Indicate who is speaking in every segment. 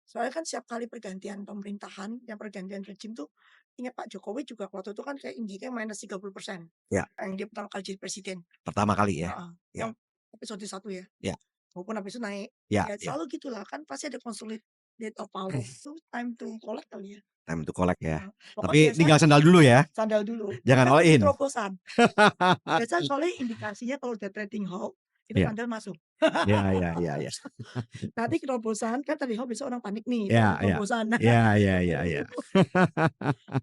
Speaker 1: Soalnya kan setiap kali pergantian pemerintahan, yang pergantian rejim tuh, ingat Pak Jokowi juga waktu itu kan kayak indiknya -30%,
Speaker 2: Ya,
Speaker 1: yang dia pertama kali jadi presiden.
Speaker 2: pertama kali ya?
Speaker 1: Heeh,
Speaker 2: Ya,
Speaker 1: yang episode 1 ya,
Speaker 2: ya,
Speaker 1: walaupun habis itu naik.
Speaker 2: ya,
Speaker 1: Ya
Speaker 2: ya.
Speaker 1: selalu gitulah, kan pasti ada consolidate of power, itu time to collect kali ya.
Speaker 2: Time to collect ya.
Speaker 1: Heeh, pokoknya
Speaker 2: Tapi
Speaker 1: biasa
Speaker 2: tinggal sandal dulu ya,
Speaker 1: sandal dulu,
Speaker 2: jangan
Speaker 1: kan
Speaker 2: all
Speaker 1: pasti
Speaker 2: in.
Speaker 1: terobosan. Biasa soalnya indikasinya kalau udah trading halt, itu
Speaker 2: Ya,
Speaker 1: sandal masuk.
Speaker 2: ya, ya, ya, ya.
Speaker 1: Nanti terobosan, kan trading halt besok orang panik nih,
Speaker 2: Ya,
Speaker 1: ada
Speaker 2: ya.
Speaker 1: terobosan.
Speaker 2: Ya, ya, ya, ya.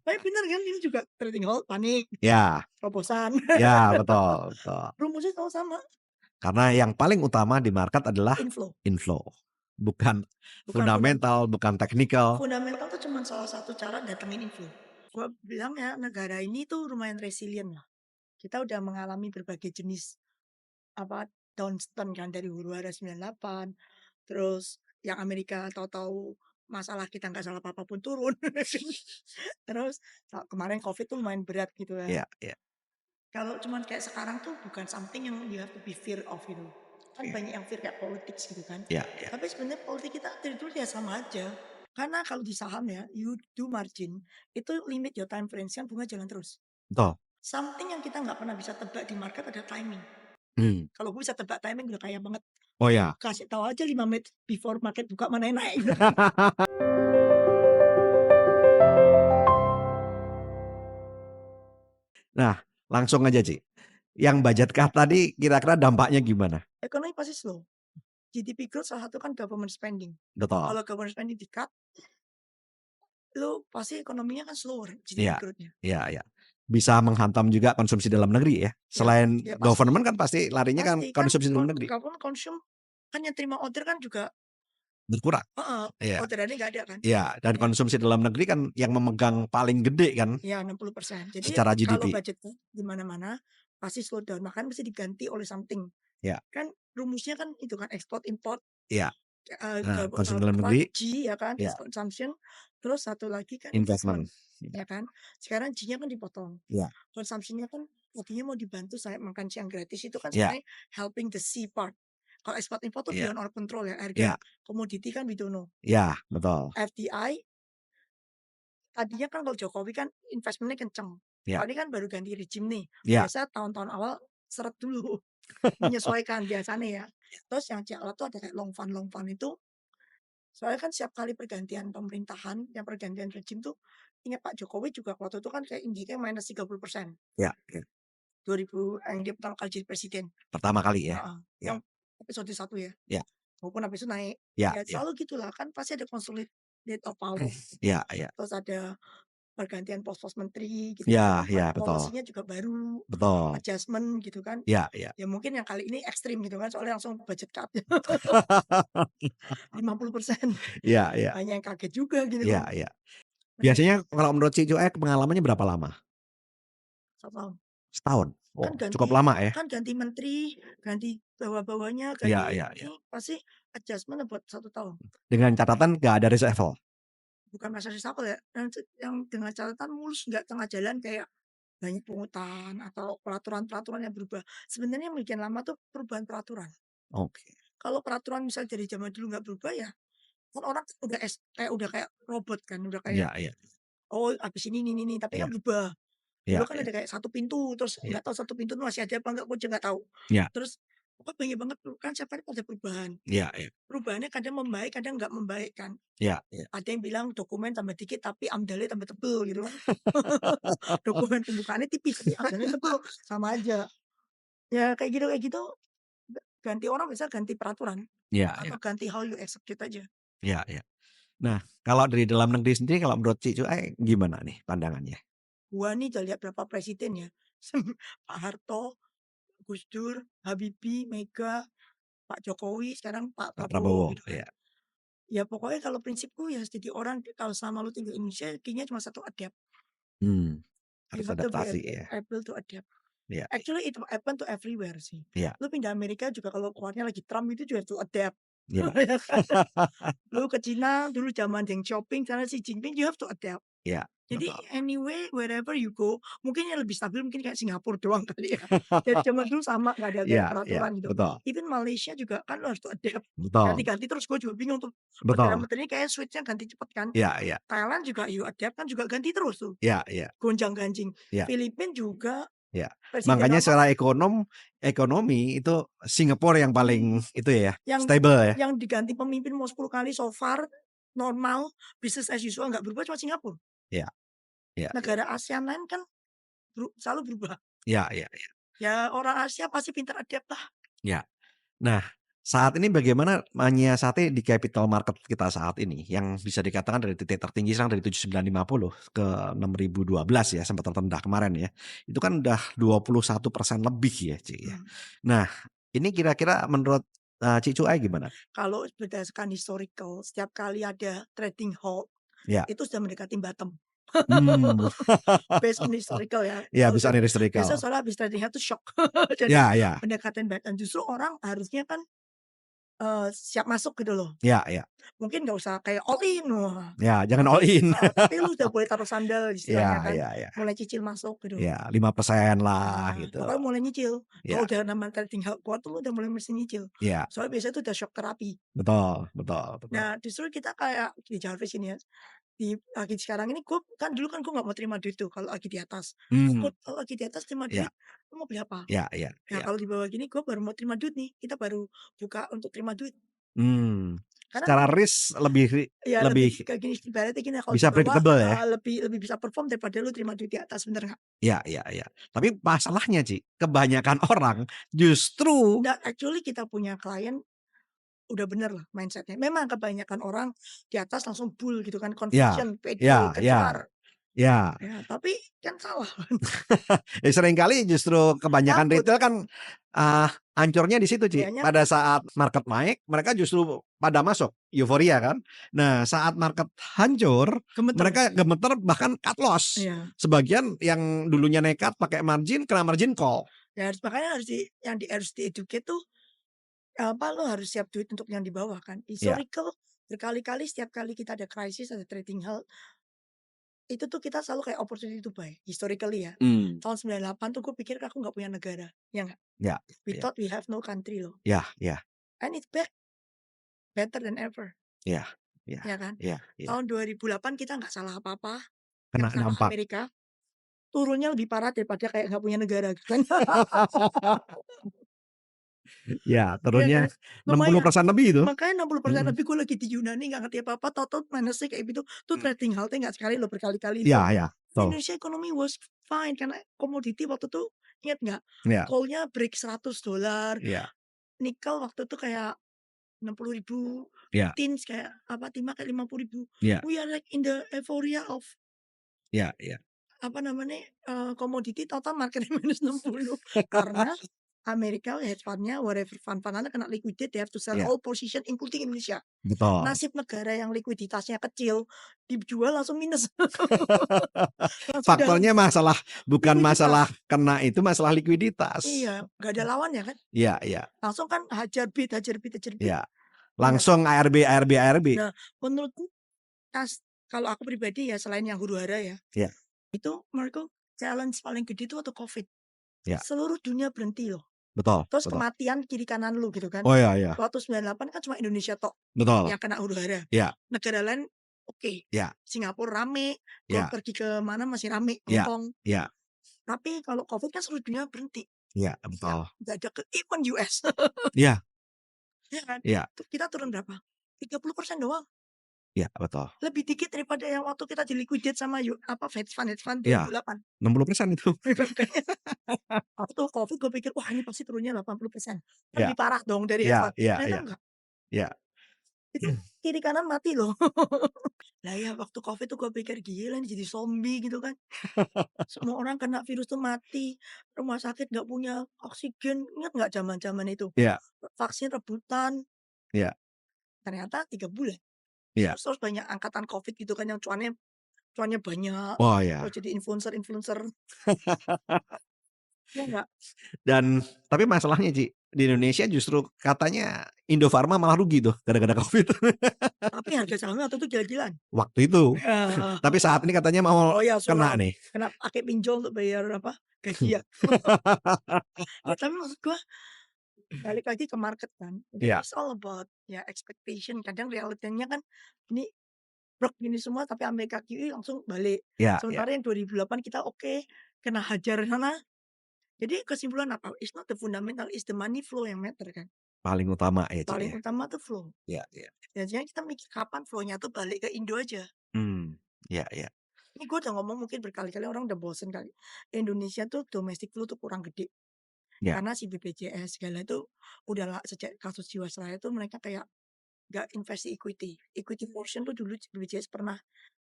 Speaker 1: Tapi bener kan ini juga trading halt, panik,
Speaker 2: Ya,
Speaker 1: terobosan.
Speaker 2: ya, betul, betul.
Speaker 1: Rumusnya selalu sama,
Speaker 2: Karena yang paling utama di market adalah
Speaker 1: inflow,
Speaker 2: inflow, bukan
Speaker 1: bukan
Speaker 2: fundamental, bukan teknikal.
Speaker 1: fundamental tuh cuman salah satu cara datengin inflow. Gua bilang ya negara ini tuh lumayan resilient lah. Kita udah mengalami berbagai jenis apa downturn kan dari huru-hara 98, terus yang Amerika tahu-tahu masalah kita nggak salah apa-apa pun turun. Terus kemarin Covid tuh lumayan berat gitu ya.
Speaker 2: Ya, ya,
Speaker 1: Kalau cuman kayak sekarang tuh bukan something yang you have to be fear of gitu. Kan
Speaker 2: ya,
Speaker 1: banyak yang fear kayak politics gitu kan.
Speaker 2: ya, ya.
Speaker 1: Tapi sebenarnya politik kita dari dulu ya sama aja. Karena kalau di saham ya, you do margin, itu limit your time frames kan bunga jalan terus.
Speaker 2: Betul.
Speaker 1: Something yang kita nggak pernah bisa tebak di market ada timing.
Speaker 2: Hmm.
Speaker 1: Kalau gue bisa tebak timing udah kaya banget.
Speaker 2: Oh ya.
Speaker 1: Kasih tahu aja 5 menit before market buka mana yang naik.
Speaker 2: Nah, langsung aja, Ci. Yang budget cut tadi kira-kira dampaknya gimana?
Speaker 1: Ekonomi pasti slow. GDP growth salah satu kan government spending.
Speaker 2: Betul.
Speaker 1: Kalau government spending di cut, lu pasti ekonominya kan slower GDP
Speaker 2: Iya,
Speaker 1: growth-nya.
Speaker 2: iya, iya. Bisa menghantam juga konsumsi dalam negeri ya.
Speaker 1: Ya,
Speaker 2: Selain
Speaker 1: ya
Speaker 2: government kan pasti larinya kan
Speaker 1: pasti kan
Speaker 2: konsumsi dalam negeri
Speaker 1: government consume kan yang terima order kan juga
Speaker 2: berkurang.
Speaker 1: heeh,
Speaker 2: Iya,
Speaker 1: orderannya nggak ada kan.
Speaker 2: iya. Dan
Speaker 1: Ya,
Speaker 2: konsumsi dalam negeri kan yang memegang paling gede kan
Speaker 1: ya 60%. Jadi
Speaker 2: secara
Speaker 1: kalau
Speaker 2: GDP.
Speaker 1: budget di mana-mana pasti slow down, makanya mesti diganti oleh something.
Speaker 2: Ya,
Speaker 1: Kan rumusnya kan itu kan ekspor import,
Speaker 2: iya. Nah, konsumsi dalam
Speaker 1: apa
Speaker 2: negeri,
Speaker 1: G ya kan,
Speaker 2: ya,
Speaker 1: consumption, terus satu lagi kan investment,
Speaker 2: investment.
Speaker 1: ya kan. Sekarang G-nya kan dipotong,
Speaker 2: Ya,
Speaker 1: consumption-nya kan tadinya mau dibantu saya makan siang gratis itu kan
Speaker 2: ya,
Speaker 1: sebenarnya helping the C part. Kalau ekspor import tuh
Speaker 2: ya,
Speaker 1: beyond our control ya, harga
Speaker 2: ya,
Speaker 1: komoditi kan we don't know.
Speaker 2: ya, betul.
Speaker 1: FDI tadinya kan kalau Jokowi kan investment-nya kenceng,
Speaker 2: Ya,
Speaker 1: kalau ini kan baru ganti rejim nih,
Speaker 2: ya,
Speaker 1: biasa tahun-tahun awal seret dulu, menyesuaikan biasanya ya. Terus yang Cialat tuh ada kayak long fund itu soalnya kan setiap kali pergantian pemerintahan, yang pergantian rejim tuh, ingat Pak Jokowi juga waktu itu kan kayak indiknya -30%,
Speaker 2: ya, ya.
Speaker 1: 2000 yang dia pertama kali jadi presiden.
Speaker 2: Pertama kali ya.
Speaker 1: Heeh,
Speaker 2: Ya,
Speaker 1: yang episode 1 ya,
Speaker 2: ya,
Speaker 1: walaupun habis itu naik.
Speaker 2: ya,
Speaker 1: Ya
Speaker 2: ya,
Speaker 1: selalu gitulah, kan pasti ada consolidate of power,
Speaker 2: ya, ya,
Speaker 1: terus ada pergantian pos-pos menteri gitu-gitu
Speaker 2: ya,
Speaker 1: kan,
Speaker 2: ya, betul,
Speaker 1: polisinya juga baru,
Speaker 2: betul.
Speaker 1: adjustment gitu kan.
Speaker 2: Ya, ya.
Speaker 1: Ya mungkin yang kali ini ekstrim gitu kan, soalnya langsung budget cut 50%.
Speaker 2: Iya, iya,
Speaker 1: Banyak yang kaget juga gitu
Speaker 2: iya,
Speaker 1: kan.
Speaker 2: iya.
Speaker 1: Nah,
Speaker 2: Biasanya kalau menurut si Cuek pengalamannya berapa lama?
Speaker 1: 1 tahun.
Speaker 2: Setahun?
Speaker 1: Kan
Speaker 2: Oh, cukup
Speaker 1: ganti
Speaker 2: lama ya?
Speaker 1: kan ganti menteri, ganti bawah-bawahnya,
Speaker 2: Iya,
Speaker 1: ganti
Speaker 2: iya, iya.
Speaker 1: ini pasti adjustment buat 1 tahun.
Speaker 2: Dengan catatan nggak ada reshuffle?
Speaker 1: Bukan masa reshuffle ya, yang dengan catatan mulus, nggak tengah jalan kayak banyak pungutan atau peraturan-peraturan yang berubah. Sebenarnya yang bikin lama tuh perubahan peraturan.
Speaker 2: Oke.
Speaker 1: Kalau peraturan misal dari zaman dulu nggak berubah ya, kan orang udah kayak robot kan, udah kayak,
Speaker 2: Iya, iya,
Speaker 1: "Oh habis ini," tapi
Speaker 2: iya,
Speaker 1: kan berubah. Dulu
Speaker 2: iya,
Speaker 1: kan
Speaker 2: iya,
Speaker 1: ada kayak satu pintu, terus
Speaker 2: iya,
Speaker 1: nggak tahu satu pintu tuh masih ada apa enggak, kunci nggak tahu.
Speaker 2: iya,
Speaker 1: Terus kok banyak banget tuh, kan setiap hari ada perubahan.
Speaker 2: iya, iya,
Speaker 1: Perubahannya kadang membaik, kadang nggak membaik kan.
Speaker 2: iya, iya.
Speaker 1: Ada yang bilang dokumen tambah dikit tapi amdalnya tambah tebel gitu kan. Dokumen pembukaannya tipis tapi amdalnya tebel, sama aja. Ya kayak gitu ganti orang bisa ganti peraturan
Speaker 2: Iya, iya,
Speaker 1: atau ganti how you execute aja.
Speaker 2: iya, iya. Nah, kalau dari dalam negeri sendiri kalau menurut si Cuek gimana nih pandangannya?
Speaker 1: Gua nih udah lihat berapa presiden ya, Pak Harto, Gus Dur, Habibie, Mega, Pak Jokowi, sekarang Pak
Speaker 2: Pak
Speaker 1: Prabowo
Speaker 2: Prabowo?
Speaker 1: gitu kan.
Speaker 2: Iya.
Speaker 1: Ya pokoknya kalau prinsipku ya jadi orang kalau selama lu tinggal Indonesia kayaknya cuma satu adapt. You
Speaker 2: Harus
Speaker 1: have to be
Speaker 2: adaptasi ya.
Speaker 1: able to adapt.
Speaker 2: Iya,
Speaker 1: Actually it happen to everywhere sih.
Speaker 2: iya,
Speaker 1: Lu pindah Amerika juga kalau keluarnya lagi Trump itu juga to adapt.
Speaker 2: iya,
Speaker 1: Ya kan? Lu ke Cina dulu zaman Deng Xiaoping, sana Xi Jinping, you have to adapt.
Speaker 2: iya.
Speaker 1: Jadi
Speaker 2: betul.
Speaker 1: anyway wherever you go, mungkin yang lebih stabil mungkin kayak Singapura doang kali ya. Dari zaman dulu sama nggak ada
Speaker 2: Iya iya,
Speaker 1: peraturan gitu.
Speaker 2: betul
Speaker 1: Even Malaysia juga kan lo harus adapt,
Speaker 2: betul
Speaker 1: ganti-ganti terus gue juga bingung tuh,
Speaker 2: betul.
Speaker 1: menteri-menterinya kayaknya switch-nya ganti cepet kan.
Speaker 2: Iya iya
Speaker 1: Thailand juga you adapt kan juga ganti terus tuh,
Speaker 2: iya iya
Speaker 1: gonjang-ganjing.
Speaker 2: iya
Speaker 1: Filipina juga
Speaker 2: iya.
Speaker 1: presiden
Speaker 2: Makanya
Speaker 1: apa
Speaker 2: secara ekonomi itu Singapura yang paling
Speaker 1: mhm,
Speaker 2: itu ya,
Speaker 1: yang
Speaker 2: stable ya.
Speaker 1: yang diganti pemimpin mau 10 kali so far, normal, business as usual nggak berubah cuma Singapura.
Speaker 2: Iya iya iya
Speaker 1: Negara ASEAN lain kan selalu berubah.
Speaker 2: iya iya iya.
Speaker 1: Ya orang Asia pasti pintar adapt lah.
Speaker 2: Iya. Nah, saat ini bagaimana menyiasati di capital market kita saat ini, yang bisa dikatakan dari titik tertinggi sekarang dari 7.950 ke 6.012 ya, sempat terendah kemarin ya. Itu kan udah 21% lebih ya, Ci, ya.
Speaker 1: Mmm,
Speaker 2: Nah, ini kira-kira menurut, Ci Cuai gimana?
Speaker 1: kalau berdasarkan historical setiap kali ada trading halt,
Speaker 2: Ya.
Speaker 1: itu sudah mendekati bottom.
Speaker 2: Mmm.
Speaker 1: Based on historical ya,
Speaker 2: Iya,
Speaker 1: kalau
Speaker 2: bisa
Speaker 1: udah biasa
Speaker 2: historical.
Speaker 1: soalnya habis trading halt tuh shock. Jadi
Speaker 2: Ya ya.
Speaker 1: mendekati bottom, justru orang harusnya kan, siap masuk gitu loh.
Speaker 2: Ya ya.
Speaker 1: Mungkin nggak usah kayak all in, wah,
Speaker 2: Ya, jangan all
Speaker 1: tapi
Speaker 2: in.
Speaker 1: tapi lu udah boleh taruh sandal istilahnya
Speaker 2: Ya
Speaker 1: kan,
Speaker 2: ya ya.
Speaker 1: mulai cicil masuk gitu.
Speaker 2: Ya, 5% lah gitu.
Speaker 1: Pokoknya mulai nyicil. Kalau
Speaker 2: Ya
Speaker 1: udah namanya trading halt kuat tuh lu udah mulai mesti nyicil.
Speaker 2: ya.
Speaker 1: Soalnya biasanya itu udah shock terapi.
Speaker 2: Betul betul betul.
Speaker 1: Nah, justru kita kayak di Jarvis ini ya, lagi sekarang ini gue kan dulu kan gue nggak mau terima duit tuh kalau lagi di atas.
Speaker 2: Mmm.
Speaker 1: Takut kalau lagi di atas terima
Speaker 2: Iya
Speaker 1: duit, lu mau beli apa?
Speaker 2: iya iya
Speaker 1: Nah,
Speaker 2: iya.
Speaker 1: kalau di bawah gini gue baru mau terima duit nih, kita baru buka untuk terima duit.
Speaker 2: Mmm.
Speaker 1: Karena
Speaker 2: Secara risk
Speaker 1: ya lebih
Speaker 2: lebih
Speaker 1: kayak gini, ibaratnya gini kalau di
Speaker 2: bisa
Speaker 1: bawah,
Speaker 2: predictable ya?
Speaker 1: lebih bisa perform daripada lu terima duit di atas, bener nggak?
Speaker 2: Iya iya iya. Tapi masalahnya Ci, kebanyakan orang justru
Speaker 1: Nah, actually kita punya klien udah bener lah mindset-nya. Memang kebanyakan orang di atas langsung bull gitu kan,
Speaker 2: ya
Speaker 1: conviction, pede,
Speaker 2: ya ya
Speaker 1: kejar.
Speaker 2: ya.
Speaker 1: Ya, tapi kan salah,
Speaker 2: Ya seringkali justru kebanyakan
Speaker 1: takut.
Speaker 2: retail kan, hancurnya di situ, Ci.
Speaker 1: Dianya
Speaker 2: Pada saat market naik, mereka justru pada masuk, euforia kan. Nah, saat market hancur,
Speaker 1: gemeter.
Speaker 2: mereka gemeter bahkan cut loss.
Speaker 1: Iya,
Speaker 2: Sebagian yang dulunya nekat pakai margin, kena margin call.
Speaker 1: ya makanya harus di-educate tuh, apa, lo harus siap duit untuk yang di bawah kan.
Speaker 2: Iya,
Speaker 1: Historical berkali-kali setiap kali kita ada krisis, ada trading halt, itu tuh kita selalu kayak opportunity to buy, historically ya.
Speaker 2: mmm,
Speaker 1: Tahun 98 tuh gue pikir aku nggak punya negara, ya nggak?
Speaker 2: iya
Speaker 1: We
Speaker 2: iya
Speaker 1: thought we have no country loh,
Speaker 2: iya iya
Speaker 1: and it's back better than ever,
Speaker 2: iya iya
Speaker 1: ya kan?
Speaker 2: iya iya.
Speaker 1: Tahun 2008 kita nggak salah apa-apa, yang
Speaker 2: Kena
Speaker 1: salah
Speaker 2: dampak.
Speaker 1: Amerika, turunnya lebih parah daripada kayak nggak punya negara gitu kan.
Speaker 2: Ya,
Speaker 1: Iya
Speaker 2: turunnya
Speaker 1: kan? Lumayan.
Speaker 2: 60% lebih itu.
Speaker 1: Makanya 60%
Speaker 2: Mhm.
Speaker 1: lebih gue lagi di Yunani nggak ngerti apa-apa, tahu-tahu minusnya kayak gitu, tuh trading halt-nya nggak sekali loh, berkali-kali
Speaker 2: Iya
Speaker 1: loh.
Speaker 2: iya, betul.
Speaker 1: Indonesia economy was fine karena komoditi waktu itu ingat nggak,
Speaker 2: Iya
Speaker 1: coal-nya break $100,
Speaker 2: iya
Speaker 1: nikel waktu itu kayak 60.000,
Speaker 2: iya
Speaker 1: tins kayak apa, timah kayak 50.000.
Speaker 2: iya
Speaker 1: We are like in the euphoria of
Speaker 2: iya iya.
Speaker 1: apa namanya, komoditi total marketnya -60 karena Amerika hedge fund-nya whatever fund-fund-nya kena liquidate, they have to sell
Speaker 2: Iya,
Speaker 1: all position including Indonesia.
Speaker 2: betul.
Speaker 1: Nasib negara yang likuiditasnya kecil, dijual langsung minus, langsung dalam
Speaker 2: Faktornya bukan masalah
Speaker 1: likuiditas.
Speaker 2: kena itu, masalah likuiditas.
Speaker 1: Iya, nggak ada lawan ya kan,
Speaker 2: Iya iya
Speaker 1: langsung kan hajar bid hajar bid hajar bid,
Speaker 2: iya.
Speaker 1: iya.
Speaker 2: Langsung ARB ARB ARB.
Speaker 1: Nah, menurutku kalau aku pribadi ya selain yang huru-hara ya,
Speaker 2: Iya
Speaker 1: itu menurutku challenge paling gede itu waktu Covid.
Speaker 2: iya,
Speaker 1: Seluruh dunia berhenti loh,
Speaker 2: betul
Speaker 1: terus
Speaker 2: betul.
Speaker 1: kematian kiri kanan lu gitu kan.
Speaker 2: Oh iya iya,
Speaker 1: Waktu 98 kan cuma Indonesia tok
Speaker 2: betul.
Speaker 1: yang kena huru-hara,
Speaker 2: Iya
Speaker 1: negara lain oke,
Speaker 2: iya
Speaker 1: Singapura rame, gue
Speaker 2: iya
Speaker 1: pergi ke mana masih rame, Hong
Speaker 2: iya
Speaker 1: Kong.
Speaker 2: iya
Speaker 1: Tapi kalau Covid kan seluruh dunia berhenti,
Speaker 2: iya, betul.
Speaker 1: nggak ada ke even US,
Speaker 2: Iya
Speaker 1: ya kan?
Speaker 2: iya
Speaker 1: Kita turun berapa? 30% doang,
Speaker 2: iya, betul.
Speaker 1: lebih dikit daripada yang waktu kita di-liquidate sama apa, hedge fund
Speaker 2: Iya,
Speaker 1: 2008.
Speaker 2: 60% itu.
Speaker 1: Makanya waktu Covid gue pikir, "Wah ini pasti turunnya 80%, kan
Speaker 2: Iya
Speaker 1: lebih parah dong dari hedge
Speaker 2: iya
Speaker 1: fund."
Speaker 2: iya
Speaker 1: Ternyata
Speaker 2: iya
Speaker 1: enggak,
Speaker 2: iya.
Speaker 1: itu kiri kanan mati loh. Lah ya waktu Covid tuh gue pikir, "Gila ini jadi zombie," gitu kan. Semua orang kena virus tuh mati, rumah sakit nggak punya oksigen, ingat nggak zaman-zaman itu?
Speaker 2: Iya
Speaker 1: Vaksin rebutan,
Speaker 2: iya
Speaker 1: ternyata 3 bulan.
Speaker 2: iya.
Speaker 1: Terus banyak angkatan Covid gitu kan yang cuannya banyak,
Speaker 2: Oh
Speaker 1: terus
Speaker 2: ya.
Speaker 1: jadi influencer-influencer, ya nggak?
Speaker 2: Dan tapi masalahnya Ci, di Indonesia justru katanya Indofarma malah rugi tuh gara-gara Covid.
Speaker 1: Tapi harga sahamnya waktu itu gila-gilaan.
Speaker 2: Waktu itu.
Speaker 1: Heeh.
Speaker 2: Tapi saat ini katanya mau
Speaker 1: Oh ya
Speaker 2: kena
Speaker 1: suram,
Speaker 2: nih.
Speaker 1: kena pakai pinjol untuk bayar apa, gaji ya. Ya tapi maksud gua, balik lagi ke market kan, jadi
Speaker 2: Iya
Speaker 1: it's all about ya expectation, kadang realitanya kan ini brok gini semua tapi Amerika QE langsung balik.
Speaker 2: iya iya.
Speaker 1: Sementara yang 2008 kita oke, kena hajar sana. Jadi kesimpulan apa? It's not the fundamental, it's the money flow yang matter kan.
Speaker 2: Paling utama ya, Cik,
Speaker 1: Paling
Speaker 2: ya?
Speaker 1: utama tuh flow.
Speaker 2: Iya iya.
Speaker 1: Jadinya kita mikir kapan flow-nya tuh balik ke Indo aja.
Speaker 2: Iya iya.
Speaker 1: Ini gue udah ngomong mungkin berkali-kali orang udah bosen kali. Indonesia tuh domestic flow tuh kurang gede.
Speaker 2: Iya.
Speaker 1: Karena si BPJS segala itu udah lah sejak kasus Jiwasraya tuh mereka kayak nggak invest di equity. Equity portion tuh dulu BPJS pernah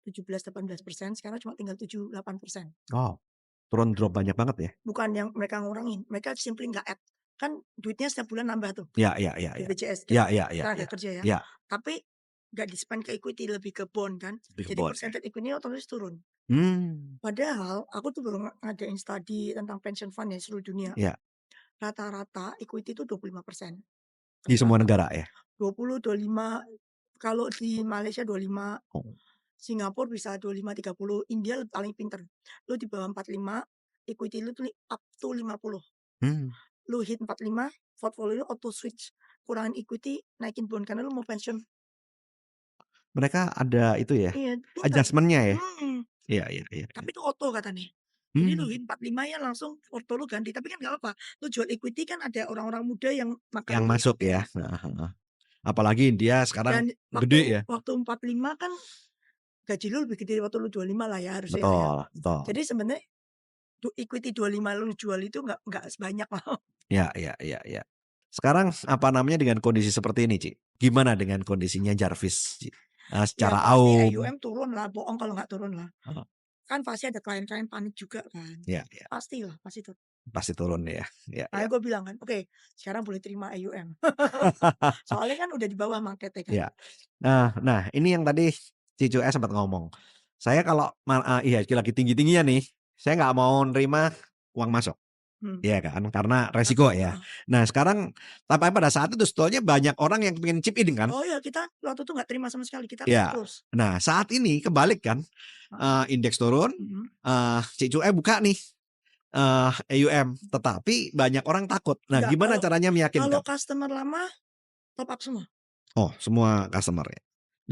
Speaker 1: 17-18%, sekarang cuma tinggal 7-8%.
Speaker 2: Oh, turun drop banyak banget ya?
Speaker 1: Bukan yang mereka ngurangin, mereka simply nggak add. Kan duitnya setiap bulan nambah tuh
Speaker 2: Iya iya iya iya.
Speaker 1: BPJS
Speaker 2: Iya
Speaker 1: kan
Speaker 2: iya iya
Speaker 1: tenaga
Speaker 2: iya.
Speaker 1: kerja ya.
Speaker 2: Iya,
Speaker 1: Tapi nggak di-spend ke equity, lebih ke bond kan.
Speaker 2: di
Speaker 1: Jadi
Speaker 2: kebon ya?
Speaker 1: percentage equity-nya otomatis turun.
Speaker 2: Mmm,
Speaker 1: Padahal aku tuh baru ngadain studi tentang pension fund ya seluruh dunia.
Speaker 2: iya.
Speaker 1: Rata-rata equity itu 25%.
Speaker 2: Di semua
Speaker 1: Rata-rata.
Speaker 2: negara ya?
Speaker 1: 20, 25, kalau di Malaysia 25,
Speaker 2: Oh.
Speaker 1: Singapura bisa 25, 30, India paling pinter. Lu di bawah 45, equity lu tuh up to 50.
Speaker 2: Mmm,
Speaker 1: Lu hit 45, portfolio lu auto switch. Kurangin equity, naikin bond karena lu mau pensiun.
Speaker 2: mereka ada itu ya,
Speaker 1: Iya, pinter.
Speaker 2: adjustment-nya ya?
Speaker 1: Hmm,
Speaker 2: Iya iya iya iya.
Speaker 1: tapi itu auto katanya. Jadi lu
Speaker 2: Mmm,
Speaker 1: hit 45 ya langsung porto lu ganti. Tapi kan nggak apa. Lu jual equity kan ada orang-orang muda yang
Speaker 2: yang
Speaker 1: makan tuh
Speaker 2: masuk
Speaker 1: equity
Speaker 2: ya?
Speaker 1: kan.
Speaker 2: Heeh heeh. Apalagi India sekarang
Speaker 1: Dan waktu
Speaker 2: gede ya?
Speaker 1: waktu 45 kan gaji lu lebih gede waktu lu 25 lah ya harusnya lah ya.
Speaker 2: Betul betul.
Speaker 1: Jadi sebenarnya equity 25 lu jual itu nggak sebanyak lah.
Speaker 2: Iya iya iya iya. Sekarang apa namanya dengan kondisi seperti ini, Cik, gimana dengan kondisinya Jarvis, Cik?
Speaker 1: Ya
Speaker 2: Secara
Speaker 1: pasti
Speaker 2: AUM
Speaker 1: AUM turun lah, bohong kalau nggak turun lah.
Speaker 2: heeh,
Speaker 1: Kan pasti ada klien-klien panik juga kan.
Speaker 2: iya iya,
Speaker 1: Pastilah, pasti turun.
Speaker 2: pasti turun ya. Iya iya.
Speaker 1: Makanya gue bilang kan, "Oke, sekarang boleh terima AUM." Soalnya kan udah di bawah marketnya kan.
Speaker 2: Iya. Nah nah ini yang tadi Cicu sempat ngomong, saya kalau iya lagi tinggi-tingginya nih, saya nggak mau nerima uang masuk,
Speaker 1: Hmm,
Speaker 2: iya kan, karena resiko
Speaker 1: takut,
Speaker 2: ya.
Speaker 1: heeh.
Speaker 2: Nah sekarang tapi pada saat itu sebetulnya banyak orang yang pengen chip in kan?
Speaker 1: Oh ya kita waktu itu nggak terima sama sekali, kita
Speaker 2: Iya.
Speaker 1: close.
Speaker 2: Nah saat ini kebalik kan,
Speaker 1: Heeh,
Speaker 2: indeks turun,
Speaker 1: mhm.
Speaker 2: Cicu buka nih, AUM, tetapi banyak orang takut. Nah
Speaker 1: Enggak,
Speaker 2: gimana caranya
Speaker 1: kalau
Speaker 2: meyakinkan?
Speaker 1: customer lama top up semua,
Speaker 2: Oh semua customer ya?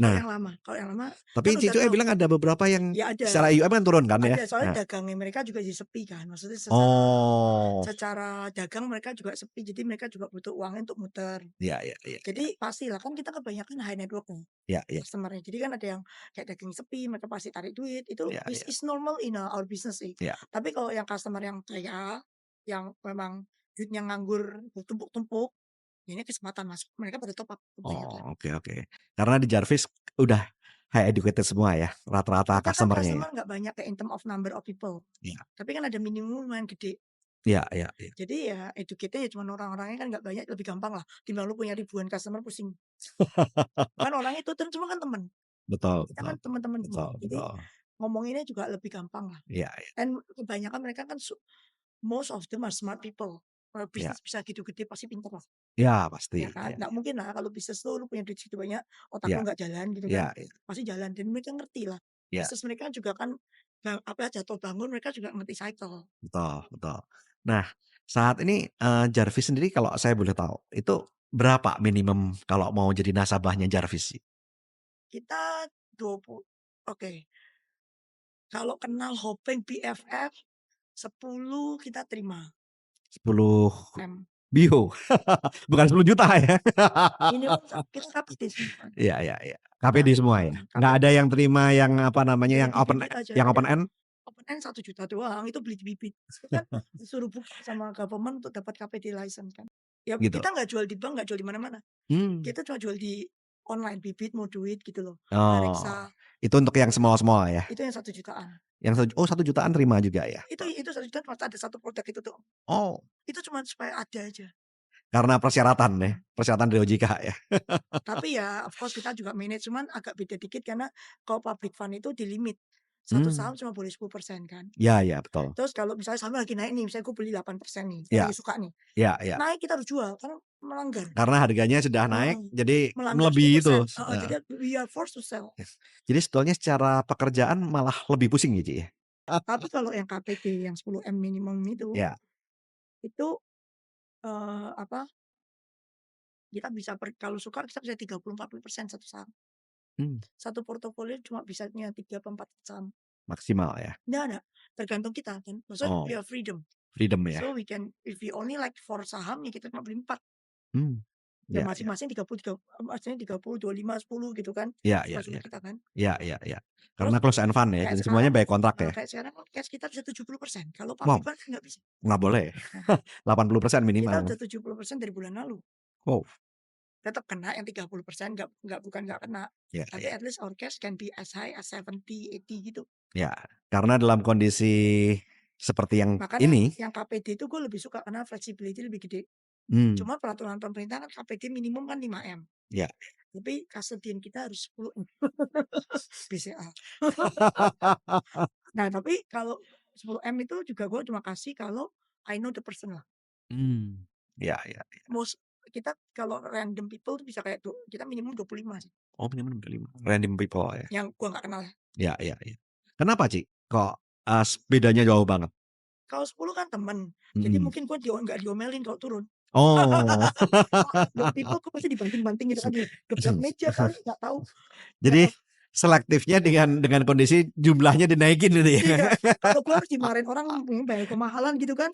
Speaker 1: kalau
Speaker 2: Nah
Speaker 1: yang lama kalau yang lama kan
Speaker 2: tapi
Speaker 1: udah
Speaker 2: Cicu
Speaker 1: tahu.
Speaker 2: bilang ada beberapa yang
Speaker 1: Ya ada.
Speaker 2: secara AUM kan turun kan ya?
Speaker 1: Ada,
Speaker 2: Nah,
Speaker 1: soalnya dagangnya mereka juga jadi sepi kan, maksudnya secara
Speaker 2: oh,
Speaker 1: secara dagang mereka juga sepi, jadi mereka juga butuh uangnya untuk muter.
Speaker 2: iya iya iya iya
Speaker 1: Jadi pastilah kan kita kebanyakan high network nih
Speaker 2: iya iya
Speaker 1: customer-nya. Jadi kan ada yang kayak daging sepi, mereka pasti tarik duit, itu
Speaker 2: iya
Speaker 1: is
Speaker 2: iya
Speaker 1: is normal in our business sih.
Speaker 2: iya.
Speaker 1: Tapi kalau yang customer yang kaya, yang memang duitnya nganggur bertumpuk-tumpuk, ini kesempatan masuk, mereka pada top up kebanyakan.
Speaker 2: Oh, oke oke. Karena di Jarvis udah high educated semua ya, rata-rata
Speaker 1: Kita kan
Speaker 2: customer-nya ya?
Speaker 1: customer nggak banyak kayak in term of number of people,
Speaker 2: Iya
Speaker 1: tapi kan ada minimum lumayan gede.
Speaker 2: iya iya iya.
Speaker 1: Jadi ya educate-nya ya cuman orang-orangnya kan nggak banyak, lebih gampang lah, timbang lu punya ribuan customer pusing. Kan orangnya itu semua kan temen,
Speaker 2: Betul
Speaker 1: kita
Speaker 2: betul
Speaker 1: kan teman-teman semua.
Speaker 2: betul
Speaker 1: Jadi
Speaker 2: betul.
Speaker 1: ngomonginnya juga lebih gampang lah.
Speaker 2: Iya iya
Speaker 1: Dan kebanyakan mereka kan most of them are smart people. Kalau
Speaker 2: iya.
Speaker 1: bisnis bisa gitu gede pasti pintar lah,
Speaker 2: Iya pasti,
Speaker 1: ya kan?
Speaker 2: iya
Speaker 1: Nggak mungkin lah kalau bisnis lu punya duit segitu banyak, otak
Speaker 2: iya
Speaker 1: lu nggak jalan gitu
Speaker 2: iya
Speaker 1: kan,
Speaker 2: iya
Speaker 1: pasti jalan dan mereka ngerti lah.
Speaker 2: iya,
Speaker 1: Bisnis mereka juga kan apa, jatuh bangun mereka juga ngerti cycle.
Speaker 2: betul betul. Nah, saat ini, Jarvis sendiri kalau saya boleh tahu, itu berapa minimum kalau mau jadi nasabahnya Jarvis sih?
Speaker 1: Kita 20, oke, kalau kenal Hopeng BFF 10 kita terima,
Speaker 2: 10
Speaker 1: M.
Speaker 2: Bio? Bukan 10 juta ya?
Speaker 1: Minimum kita KPD semua,
Speaker 2: Iya iya iya. KPD
Speaker 1: KPD
Speaker 2: semua ya?
Speaker 1: semua,
Speaker 2: Nggak
Speaker 1: KPD
Speaker 2: ada yang
Speaker 1: semua.
Speaker 2: terima yang apa namanya,
Speaker 1: Beli
Speaker 2: yang
Speaker 1: di bibit aja,
Speaker 2: yang
Speaker 1: ada
Speaker 2: open end?
Speaker 1: open end 1 juta doang, itu beli di bibit. Itu kan disuruh buka sama government untuk dapat KPD license kan. Ya
Speaker 2: Gitu?
Speaker 1: kita nggak jual di bank, nggak jual di mana-mana.
Speaker 2: Mmm.
Speaker 1: Kita cuma jual di online, bibit mau duit gitu loh, nggak
Speaker 2: Oh,
Speaker 1: reksa,
Speaker 2: itu untuk yang small-small ya?
Speaker 1: itu yang 1 jutaan.
Speaker 2: Yang 1 jutaan terima juga ya?
Speaker 1: Itu 1 juta cuma ada satu produk itu tuh.
Speaker 2: Oh,
Speaker 1: Itu cuma supaya ada aja.
Speaker 2: karena persyaratan ya?
Speaker 1: Mhm.
Speaker 2: Persyaratan dari OJK ya?
Speaker 1: Tapi ya of course kita juga manage, cuman agak beda dikit karena kalau public fund itu di limit. Satu
Speaker 2: Mmm.
Speaker 1: saham cuma boleh 10% kan.
Speaker 2: Ya ya, betul.
Speaker 1: Terus kalau misalnya sahamnya lagi naik nih, misalnya gue beli 8% nih, saya
Speaker 2: Ya
Speaker 1: lagi suka nih,
Speaker 2: ya ya.
Speaker 1: naik kita harus jual karena melanggar.
Speaker 2: Karena harganya sudah naik,
Speaker 1: Heeh,
Speaker 2: jadi
Speaker 1: melanggar
Speaker 2: melebihi itu,
Speaker 1: 10%, heeh,
Speaker 2: heeh.
Speaker 1: jadi we are forced to sell.
Speaker 2: Jadi sebetulnya secara pekerjaan malah lebih pusing ya, Ci, ya?
Speaker 1: Tapi kalau yang KPD yang 10M minimum
Speaker 2: Ya.
Speaker 1: itu, apa, kita bisa kalau suka kita bisa 30-40% satu saham.
Speaker 2: Mmm,
Speaker 1: Satu portofolio cuma bisanya 3 apa 4 saham.
Speaker 2: maksimal ya?
Speaker 1: Nggak, tergantung kita kan, maksudnya we
Speaker 2: Oh,
Speaker 1: have freedom.
Speaker 2: freedom ya?
Speaker 1: So we can if we only like 4 saham ya kita cuma beli 4.
Speaker 2: Mmm,
Speaker 1: Ya
Speaker 2: ya ya.
Speaker 1: masing-masing 30, maksudnya 30, 25, 10 gitu kan,
Speaker 2: Ya ya
Speaker 1: suka-suka
Speaker 2: ya.
Speaker 1: kita kan.
Speaker 2: Ya ya ya.
Speaker 1: Terus
Speaker 2: Karena close and fund ya,
Speaker 1: kayak
Speaker 2: jadi semuanya
Speaker 1: sekarang
Speaker 2: by kontrak ya?
Speaker 1: kayak sekarang kan cash kita bisa 70%, kalau
Speaker 2: Wow,
Speaker 1: public fund nggak bisa.
Speaker 2: nggak boleh?
Speaker 1: Nah,
Speaker 2: 80%
Speaker 1: kita
Speaker 2: minimal?
Speaker 1: udah 70% dari bulan lalu.
Speaker 2: Wow,
Speaker 1: Tetap kena yang 30%, bukan nggak kena,
Speaker 2: ya
Speaker 1: tapi
Speaker 2: ya
Speaker 1: at least our cash can be as high as 70, 80 gitu.
Speaker 2: ya. Karena dalam kondisi seperti yang
Speaker 1: Makanya
Speaker 2: ini,
Speaker 1: yang KPD itu gue lebih suka karena flexibility lebih gede.
Speaker 2: mmm,
Speaker 1: Cuma peraturan pemerintah kan KPD minimum kan 5M,
Speaker 2: ya.
Speaker 1: tapi custodian kita harus 10M BCA. Nah, tapi kalau 10M itu juga gue cuma kasih kalau I know the person lah.
Speaker 2: Mmm, ya ya.
Speaker 1: Most kita kalau random people tuh bisa kayak kita minimum 25 sih,
Speaker 2: Oh, minimum 25, random people ya?
Speaker 1: yang gue nggak kenal ya.
Speaker 2: Ya ya ya. Kenapa, Ci? Kok, bedanya jauh banget?
Speaker 1: Kalau 10 kan temen, jadi
Speaker 2: Mhm.
Speaker 1: mungkin gue nggak diomelin kalau turun.
Speaker 2: Oh.
Speaker 1: Random people kok pasti dibanting-bantingin kan, gebrak meja kali, nggak tahu.
Speaker 2: Jadi
Speaker 1: Heeh,
Speaker 2: selektifnya dengan kondisi jumlahnya dinaikin gitu ya?
Speaker 1: iya, kalau gue harus dimarahin orang bayar kemahalan gitu kan.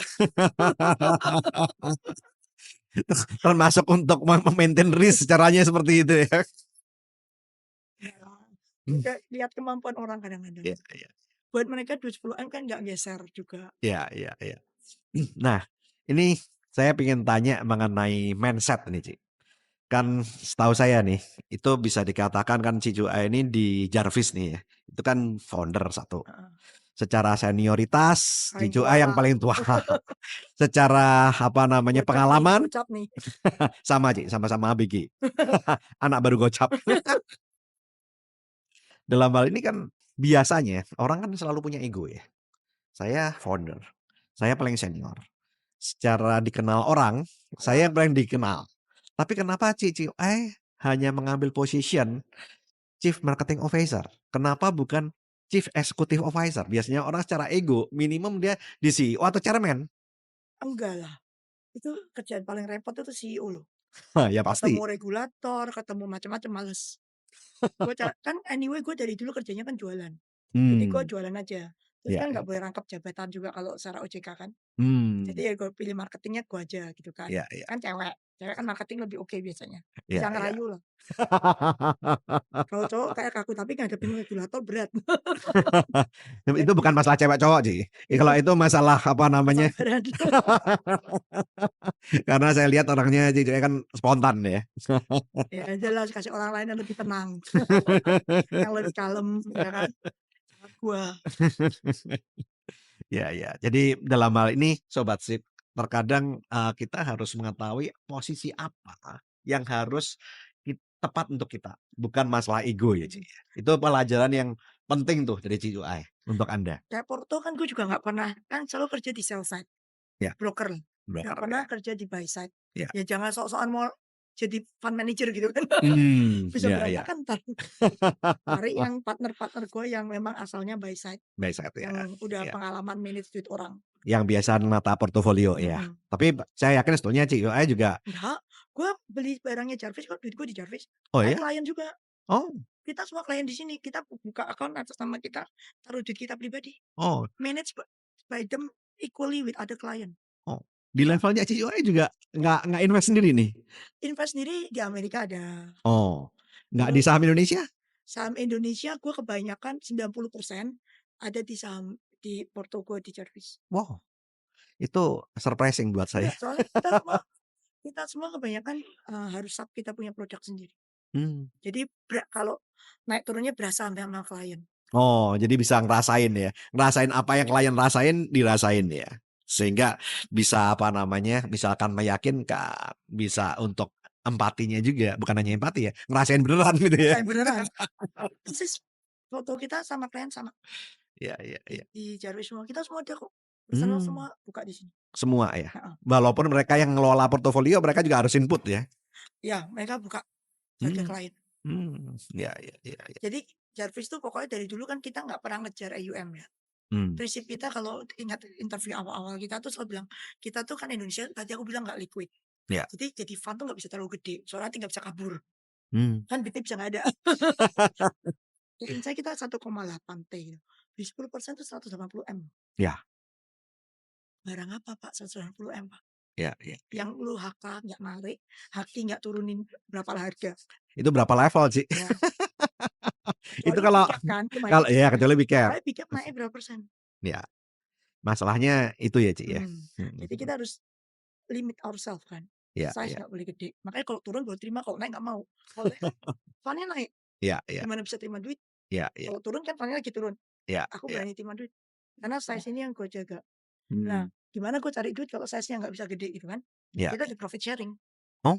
Speaker 2: Termasuk untuk me-maintain risk caranya seperti itu ya?
Speaker 1: Ya, kayak lihat kemampuan orang kadang-kadang.
Speaker 2: Iya iya.
Speaker 1: Buat mereka duit 10M kan nggak geser juga.
Speaker 2: Iya iya iya. Nah, ini saya pengen tanya mengenai mindset nih, Ci. Kan setahu saya nih, itu bisa dikatakan kan si Joa ini di Jarvis nih ya, itu kan founder satu.
Speaker 1: Heeh,
Speaker 2: Secara senioritas,
Speaker 1: paling
Speaker 2: Cicu
Speaker 1: tua
Speaker 2: A yang
Speaker 1: lah.
Speaker 2: paling tua. Secara apa namanya, pengalaman
Speaker 1: Gocap nih.
Speaker 2: sama Ci, sama-sama ABG. Anak baru gocap. Dalam hal ini kan biasanya orang kan selalu punya ego ya. Saya founder, saya paling senior. Secara dikenal orang, saya
Speaker 1: Heeh,
Speaker 2: yang paling dikenal. Tapi kenapa Cicu A hanya mengambil position Chief Marketing Officer? Kenapa bukan Chief Executive Officer? Biasanya orang secara ego minimum dia di CEO atau chairman.
Speaker 1: enggak lah, itu kerjaan paling repot itu CEO loh.
Speaker 2: Ya
Speaker 1: Ketemu
Speaker 2: pasti.
Speaker 1: regulator, ketemu macam-macam, males. Gue kan anyway gue dari dulu kerjanya kan jualan. Jadi gue
Speaker 2: Hmm,
Speaker 1: jualan aja. Terus
Speaker 2: ya
Speaker 1: kan
Speaker 2: ya.
Speaker 1: nggak boleh rangkap jabatan juga kalau secara OJK kan. Jadi
Speaker 2: Hmm,
Speaker 1: ya gue pilih marketingnya gue aja gitu kan.
Speaker 2: ya ya
Speaker 1: Kan cewek, cewek kan marketing lebih oke biasanya.
Speaker 2: ya
Speaker 1: Bisa
Speaker 2: ya.
Speaker 1: ngerayu lah. Kalau cowok kayak kaku tapi ngadepin regulator berat.
Speaker 2: Itu bukan masalah cewek cowok sih. Kalau
Speaker 1: Itu
Speaker 2: itu masalah apa namanya?
Speaker 1: kesabaran.
Speaker 2: Karena saya lihat orangnya Cicunya kan spontan ya.
Speaker 1: Ya jelas kasih orang lain yang lebih tenang, yang lebih kalem ya kan. Sama gua.
Speaker 2: Ya ya. Jadi dalam hal ini sobat sip, terkadang, kita harus mengetahui posisi apa yang harus tepat untuk kita, bukan masalah ego ya, Ci,
Speaker 1: Mhm.
Speaker 2: ya. Itu pelajaran yang penting tuh dari Cicuai untuk Anda.
Speaker 1: Kayak Porto kan gue juga nggak pernah kan selalu kerja di sell side,
Speaker 2: Ya,
Speaker 1: broker lah, nggak
Speaker 2: broker
Speaker 1: pernah
Speaker 2: ya.
Speaker 1: kerja di buy side.
Speaker 2: Ya.
Speaker 1: Ya jangan sok-sokan mau jadi fund manager gitu kan. Bisa
Speaker 2: Ya ya.
Speaker 1: berantakan entar. Cari yang partner-partner gue yang memang asalnya buy side,
Speaker 2: Baik saat ya.
Speaker 1: yang udah
Speaker 2: Ya.
Speaker 1: pengalaman manage duit orang.
Speaker 2: Yang biasa menata portofolio ya.
Speaker 1: Mhm.
Speaker 2: Tapi saya yakin sebetulnya Cicuai juga
Speaker 1: Enggak, gue beli barangnya Jarvis kok, duit gue di Jarvis.
Speaker 2: oh
Speaker 1: Saya
Speaker 2: ya?
Speaker 1: klien juga,
Speaker 2: Oh
Speaker 1: kita semua klien di sini, kita buka akun atas nama kita, taruh duit kita pribadi,
Speaker 2: oh
Speaker 1: manage by them equally with other client.
Speaker 2: oh. Di levelnya Cicuai juga nggak invest sendiri nih?
Speaker 1: Invest sendiri di Amerika ada,
Speaker 2: Oh, nggak di
Speaker 1: terus
Speaker 2: saham Indonesia?
Speaker 1: saham Indonesia gue kebanyakan 90% ada di saham di porto gue di Jarvis.
Speaker 2: Wow, itu surprising buat
Speaker 1: Iya,
Speaker 2: saya.
Speaker 1: soalnya kita semua kebanyakan, harus kita punya produk sendiri.
Speaker 2: Mmm.
Speaker 1: Jadi kalau naik turunnya berasa sama klien.
Speaker 2: Oh, jadi bisa ngerasain ya, ngerasain apa yang klien rasain, dirasain ya. Sehingga bisa apa namanya, misalkan meyakinkan, bisa untuk empatinya juga, bukan hanya empati ya, ngerasain beneran gitu ya.
Speaker 1: Saya beneran, persis Foto kita sama klien sama.
Speaker 2: Iya iya iya.
Speaker 1: Di Jarvis semua, kita semua ada kok. Personal
Speaker 2: Mmm,
Speaker 1: semua buka di sini.
Speaker 2: semua ya?
Speaker 1: Heeh.
Speaker 2: Walaupun mereka yang ngelola portofolio mereka juga harus input ya?
Speaker 1: Iya, mereka buka harga
Speaker 2: Mmm,
Speaker 1: klien.
Speaker 2: iya iya iya iya.
Speaker 1: Jadi Jarvis tuh pokoknya dari dulu kan kita nggak pernah ngejar AUM ya.
Speaker 2: Mmm,
Speaker 1: Prinsip kita kalau ingat interview awal-awal kita tuh selalu bilang, kita tuh kan Indonesia tadi aku bilang nggak liquid.
Speaker 2: iya.
Speaker 1: Jadi fund tuh nggak bisa terlalu gede, soalnya nanti nggak bisa kabur.
Speaker 2: Mmm.
Speaker 1: Kan duitnya bisa nggak ada. Insight kita 1,8 T gitu. Di 10% tuh 180 M.
Speaker 2: Iya
Speaker 1: Barang apa Pak 180 M Pak?
Speaker 2: iya iya iya.
Speaker 1: Yang lu HK nggak narik, HQ nggak turunin berapa harga.
Speaker 2: Itu berapa level, Ci?
Speaker 1: Ya,
Speaker 2: Itu
Speaker 1: kecuali
Speaker 2: kalau
Speaker 1: big cap kan, lumayan.
Speaker 2: kalau iya kecuali big cap.
Speaker 1: Makanya big cap naik berapa persen.
Speaker 2: Iya, masalahnya itu ya, Ci, ya?
Speaker 1: Jadi
Speaker 2: Mhm,
Speaker 1: kita harus limit ourselves kan.
Speaker 2: iya
Speaker 1: Size
Speaker 2: iya
Speaker 1: nggak boleh gede. Makanya kalau turun baru terima, kalau naik nggak mau. Kalau naik kan fund-nya naik,
Speaker 2: iya iya
Speaker 1: gimana bisa terima duit?
Speaker 2: iya iya
Speaker 1: Kalau turun kan fund-nya lagi turun.
Speaker 2: iya
Speaker 1: Aku
Speaker 2: iya.
Speaker 1: berani terima duit. Karena size ini yang gue jaga. Nah,
Speaker 2: Mmm,
Speaker 1: gimana gue cari duit kalau size-nya nggak bisa gede gitu kan?
Speaker 2: iya.
Speaker 1: Kita di profit sharing.
Speaker 2: Oh?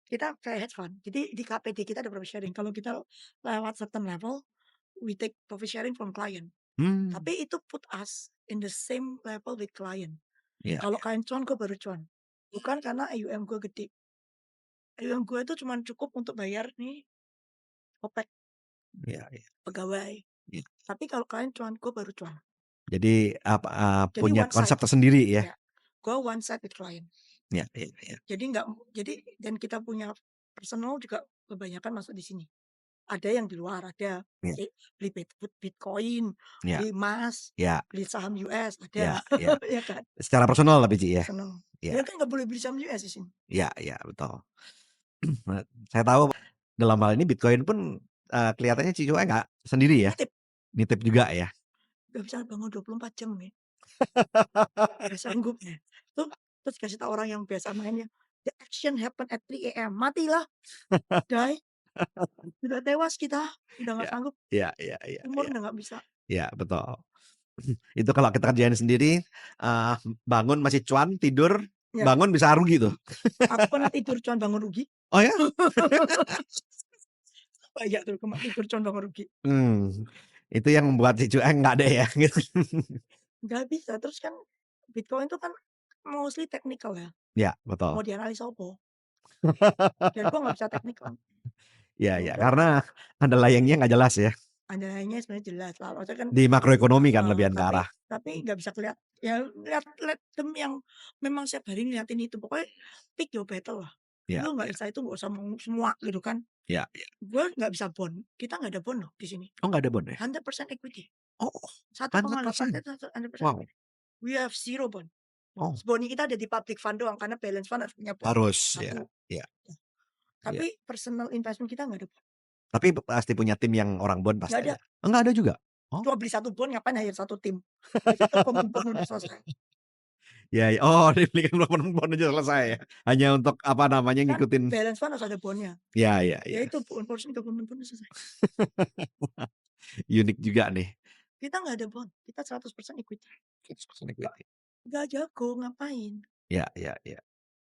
Speaker 1: Kita kayak hedge fund. Jadi di KPD kita ada profit sharing. Kalau kita lewat certain level, we take profit sharing from client.
Speaker 2: Mmm,
Speaker 1: Tapi itu put us in the same level with client.
Speaker 2: iya
Speaker 1: Kalau
Speaker 2: iya
Speaker 1: klien cuan, gue baru cuan. Bukan karena AUM gue gede. AUM gue itu cuma cukup untuk bayar nih OPEX
Speaker 2: iya iya
Speaker 1: pegawai.
Speaker 2: iya.
Speaker 1: Tapi kalau klien cuan, gue baru cuan.
Speaker 2: Jadi
Speaker 1: Jadi
Speaker 2: punya
Speaker 1: one
Speaker 2: konsep
Speaker 1: side.
Speaker 2: tersendiri ya?
Speaker 1: Ya, gue one side with client.
Speaker 2: Iya iya iya
Speaker 1: Jadi nggak, jadi dan kita punya personal juga kebanyakan masuk di sini. Ada yang di luar, ada
Speaker 2: iya
Speaker 1: beli Bitcoin,
Speaker 2: iya
Speaker 1: beli emas,
Speaker 2: iya
Speaker 1: beli saham US
Speaker 2: iya
Speaker 1: ada,
Speaker 2: iya.
Speaker 1: ya kan,
Speaker 2: Secara personal tapi, Ci, ya?
Speaker 1: personal.
Speaker 2: Iya
Speaker 1: Ya kan nggak boleh beli saham US di sini.
Speaker 2: iya iya, betul. Nah, saya tahu dalam hal ini Bitcoin pun, kelihatannya Ci Cuek nggak sendiri ya?
Speaker 1: Nitip,
Speaker 2: Nitip juga ya?
Speaker 1: nggak bisa bangun 24 jam ya, nggak sanggup ya. Tuh, terus kasih tahu orang yang biasa mainnya, "The action happen at 3 AM." Matilah, die, udah tewas kita, udah nggak
Speaker 2: Ya,
Speaker 1: sanggup,
Speaker 2: iya iya iya
Speaker 1: umur
Speaker 2: iya
Speaker 1: udah nggak bisa.
Speaker 2: iya, betul. Itu kalau kita kerjain sendiri, eee, bangun masih cuan, tidur,
Speaker 1: Ya,
Speaker 2: bangun bisa rugi tuh.
Speaker 1: aku pernah tidur cuan bangun rugi.
Speaker 2: Oh ya?
Speaker 1: Banyak tuh tidur cuan bangun rugi.
Speaker 2: Mmm, itu yang membuat si cuek nggak deh ya gitu.
Speaker 1: Nggak bisa, terus kan Bitcoin itu kan mostly technical ya,
Speaker 2: Iya, betul.
Speaker 1: mau dianalisa opo, dan gua nggak bisa technical,
Speaker 2: Iya
Speaker 1: ya
Speaker 2: iya,
Speaker 1: udah,
Speaker 2: karena underlying layangnya nggak jelas ya,
Speaker 1: underlying-nya sebenarnya jelas lah, maksudnya kan
Speaker 2: di makroekonomi kan
Speaker 1: heeh,
Speaker 2: lebihan ke
Speaker 1: tapi
Speaker 2: arah.
Speaker 1: nggak bisa ya lihat lihat dem yang memang setiap hari ngeliatin itu, pokoknya pick your battle lah.
Speaker 2: Iya
Speaker 1: Lu nggak
Speaker 2: iya
Speaker 1: bisa itu nggak usah mau semua gitu kan.
Speaker 2: iya iya.
Speaker 1: Gua nggak bisa bond, kita nggak ada bond loh di sini,
Speaker 2: Oh nggak ada bond ya?
Speaker 1: 100% equity,
Speaker 2: Oh,
Speaker 1: 1,8
Speaker 2: 100%?
Speaker 1: T itu 100%
Speaker 2: Wow,
Speaker 1: equity. We have zero bond.
Speaker 2: oh,
Speaker 1: Bond kita ada di public fund doang karena balance fund harus punya bond,
Speaker 2: harus, ya
Speaker 1: 1.
Speaker 2: iya iya.
Speaker 1: Tapi personal investment kita nggak ada bond,
Speaker 2: Tapi pasti punya tim yang orang bond
Speaker 1: nggak
Speaker 2: pasti
Speaker 1: ada.
Speaker 2: ada? Oh nggak ada juga? Oh,
Speaker 1: Cuma beli 1 bond ngapain hire 1 tim. Beli 1 common bond udah selesai.
Speaker 2: iya iya. Oh dibelikan bond aja selesai ya? Hanya untuk apa namanya,
Speaker 1: Kan
Speaker 2: ngikutin
Speaker 1: balance fund harus ada bond-nya.
Speaker 2: iya iya
Speaker 1: Ya
Speaker 2: iya.
Speaker 1: itu portion common bond udah selesai.
Speaker 2: Unik juga nih.
Speaker 1: Kita nggak ada bond, kita 100% equity.
Speaker 2: 100% equity.
Speaker 1: Nggak jago ngapain.
Speaker 2: Iya iya iya.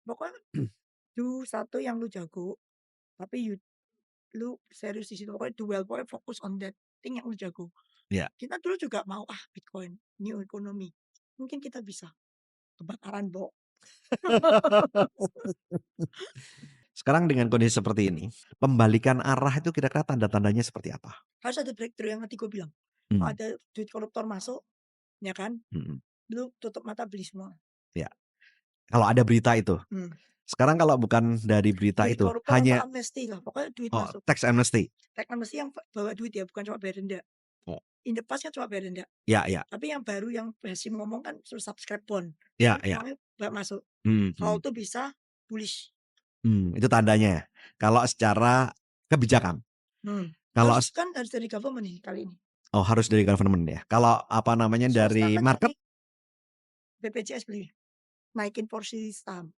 Speaker 1: Pokoknya do satu yang lu jago, tapi lu serius di situ. Pokoknya do well, pokoknya fokus on that thing yang lu jago.
Speaker 2: Iya.
Speaker 1: Kita dulu juga mau, Bitcoin, new economy. Mungkin kita bisa. Kebakaran, Bo.
Speaker 2: Sekarang dengan kondisi seperti ini, pembalikan arah itu kira-kira tanda-tandanya seperti apa?
Speaker 1: Harus ada breakthrough yang tadi gue bilang. Kalau
Speaker 2: Mmm,
Speaker 1: ada duit koruptor masuk, ya kan,
Speaker 2: mhm,
Speaker 1: lu tutup mata beli semua.
Speaker 2: iya. Kalau ada berita itu.
Speaker 1: Hmm.
Speaker 2: Sekarang kalau bukan dari berita
Speaker 1: Duit
Speaker 2: itu,
Speaker 1: koruptor atau
Speaker 2: hanya
Speaker 1: amnesti lah, pokoknya duit
Speaker 2: oh,
Speaker 1: masuk.
Speaker 2: tax amnesty?
Speaker 1: Teks amnesti yang bawa duit ya, bukan cuma bayar denda.
Speaker 2: Oh,
Speaker 1: In the past kan cuma bayar denda.
Speaker 2: iya iya.
Speaker 1: Tapi yang baru yang Hasyim ngomong kan suruh subscribe bond.
Speaker 2: Iya
Speaker 1: Kan
Speaker 2: iya.
Speaker 1: uangnya nggak masuk.
Speaker 2: Mhm
Speaker 1: Kalau
Speaker 2: mhm.
Speaker 1: itu bisa bullish.
Speaker 2: Itu tandanya. Kalau secara kebijakan. Kalau
Speaker 1: Harus kan harus dari government nih kali ini.
Speaker 2: oh harus dari government ya? Kalau apa namanya
Speaker 1: Swasta
Speaker 2: dari
Speaker 1: kan
Speaker 2: market?
Speaker 1: tadi BPJS beli, naikin porsi saham.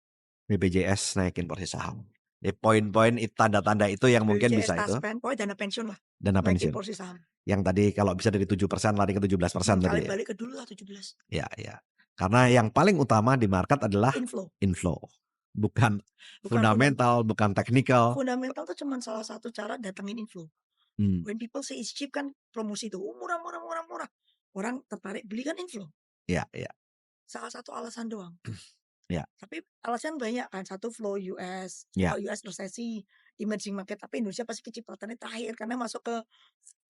Speaker 2: BPJS naikin porsi saham. Jadi poin-poin tanda-tanda itu yang mungkin
Speaker 1: BPJS
Speaker 2: bisa itu,
Speaker 1: Taspen, pokoknya dana pensiun lah,
Speaker 2: dana
Speaker 1: naikin
Speaker 2: pensiun.
Speaker 1: porsi saham.
Speaker 2: Yang tadi kalau bisa dari 7% lari ke 17% tadi
Speaker 1: Kali
Speaker 2: ya?
Speaker 1: balik ke dulu lah 17.
Speaker 2: Iya iya. Karena yang paling utama di market adalah
Speaker 1: Inflow,
Speaker 2: inflow, bukan
Speaker 1: bukan
Speaker 2: fundamental, bukan teknikal.
Speaker 1: fundamental tuh cuma salah satu cara datengin inflow.
Speaker 2: Mmm.
Speaker 1: When people say it's cheap kan promosi tuh, "Oh murah murah murah murah." Orang tertarik beli kan inflow,
Speaker 2: Iya iya.
Speaker 1: salah satu alasan doang.
Speaker 2: Iya
Speaker 1: Tapi alasan banyak kan, satu flow US,
Speaker 2: iya.
Speaker 1: kalau US resesi, emerging market, tapi Indonesia pasti kecipratannya terakhir karena masuk ke